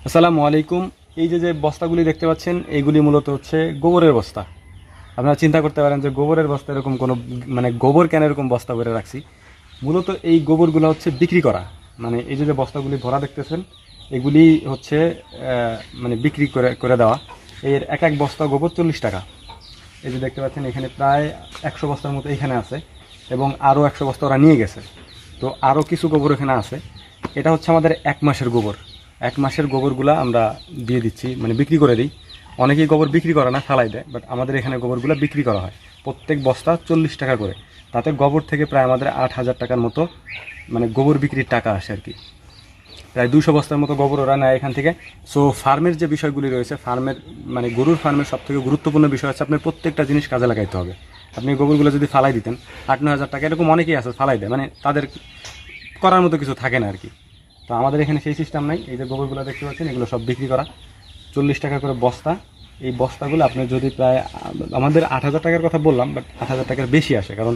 আসসালামু আলাইকুম। এই যে যে বস্তাগুলি দেখতে পাচ্ছেন এইগুলি মূলত হচ্ছে গোবরের বস্তা। আপনারা চিন্তা করতে পারেন যে গোবরের বস্তা এরকম কোনো মানে গোবর কেন এরকম বস্তা করে রাখছি। মূলত এই গোবরগুলো হচ্ছে বিক্রি করা, মানে এই যে যে বস্তাগুলি ভরা দেখতেছেন এগুলি হচ্ছে মানে বিক্রি করে করে দেওয়া। এর এক এক বস্তা গোবর 40 টাকা। এই যে দেখতে পাচ্ছেন এখানে প্রায় 100 বস্তার মতো এখানে আছে এবং আরও 100 বস্তা ওরা নিয়ে গেছে। তো আরও কিছু গোবর এখানে আছে। এটা হচ্ছে আমাদের 1 মাসের গোবর। 1 মাসের গোবরগুলা আমরা দিয়ে দিচ্ছি, মানে বিক্রি করে দিই। অনেকেই গোবর বিক্রি করে না, ফালাই দেয়, বাট আমাদের এখানে গোবরগুলো বিক্রি করা হয় প্রত্যেক বস্তা 40 টাকা করে। তাতে গোবর থেকে প্রায় আমাদের 8,000 টাকার মতো মানে গোবর বিক্রির টাকা আসে আর কি। প্রায় 200 বস্তার মতো গোবর ওরা নেয় এখান থেকে। সো ফার্মের যে বিষয়গুলি রয়েছে, ফার্মের মানে গরুর ফার্মের সবথেকে গুরুত্বপূর্ণ বিষয় হচ্ছে আপনার প্রত্যেকটা জিনিস কাজে লাগাইতে হবে। আপনি গোবরগুলো যদি ফালাই দিতেন 8-9 হাজার টাকা, এরকম অনেকেই আছে ফালাই দেয়, মানে তাদের করার মতো কিছু থাকে না আর কি। তো আমাদের এখানে সেই সিস্টেম নাই। এই যে গোবরগুলো দেখতে পাচ্ছেন এগুলো সব বিক্রি করা, 40 টাকা করে বস্তা। এই বস্তাগুলো আপনি যদি প্রায় আমাদের 8,000 টাকার কথা বললাম, বাট 8,000 টাকার বেশি আসে, কারণ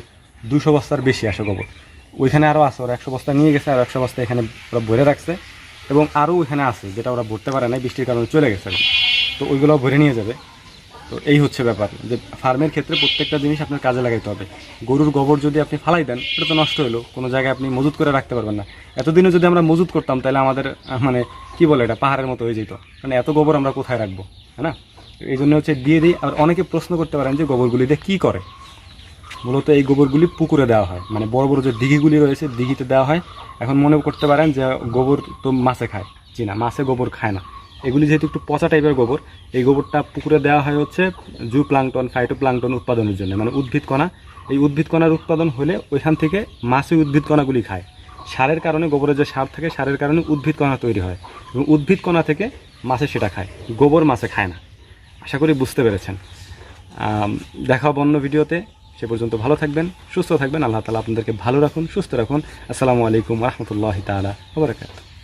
200 বস্তার বেশি আসে গোবর। ওইখানে আরও আছে, ওরা 100 বস্তা নিয়ে গেছে, আর 100 বস্তা এখানে ওরা ভরে রাখছে এবং আরও ওইখানে আছে যেটা ওরা ভরতে পারে না, বৃষ্টির কারণে চলে গেছে। তো ওইগুলো ভরে নিয়ে যাবে। তো এই হচ্ছে ব্যাপার, যে ফার্মের ক্ষেত্রে প্রত্যেকটা জিনিস আপনার কাজে লাগাইতে হবে। গরুর গোবর যদি আপনি ফালাই দেন এটা তো নষ্ট হলো, কোনো জায়গায় আপনি মজুত করে রাখতে পারবেন না। এতদিনে যদি আমরা মজুত করতাম তাহলে আমাদের মানে কি বলে এটা পাহাড়ের মতো হয়ে যেত, মানে এত গোবর আমরা কোথায় রাখবো, হ্যাঁ না? এই জন্য হচ্ছে দিয়ে দিই। আর অনেকে প্রশ্ন করতে পারেন যে গোবরগুলি দিয়ে কী করে। মূলত এই গোবরগুলি পুকুরে দেওয়া হয়, মানে বড় বড় যে দিঘিগুলি রয়েছে দিঘিতে দেওয়া হয়। এখন মনে করতে পারেন যে গোবর তো মাছে খায়, জি না, মাছে গোবর খায় না। এগুলি যেহেতু একটু পচা টাইপের গোবর, এই গোবরটা পুকুরে দেওয়া হয় হচ্ছে জু প্লাঙ্কটন ফাইটোপ্লাঙ্কটন উৎপাদনের জন্য, মানে উদ্ভিদ কণা। এই উদ্ভিদ কণার উৎপাদন হলে ওইখান থেকে মাছে উদ্ভিদ কণাগুলি খায়। সারের কারণে, গোবরের যে সার থাকে সারের কারণে উদ্ভিদ কণা তৈরি হয় এবং উদ্ভিদ কণা থেকে মাছে সেটা খায়, গোবর মাছে খায় না। আশা করি বুঝতে পেরেছেন। দেখা হবে অন্য ভিডিওতে। সে পর্যন্ত ভালো থাকবেন, সুস্থ থাকবেন। আল্লাহ তাআলা আপনাদেরকে ভালো রাখুন, সুস্থ রাখুন। আসসালামু আলাইকুম ওয়া রাহমাতুল্লাহি তাআলা ওয়া বারাকাতুহু।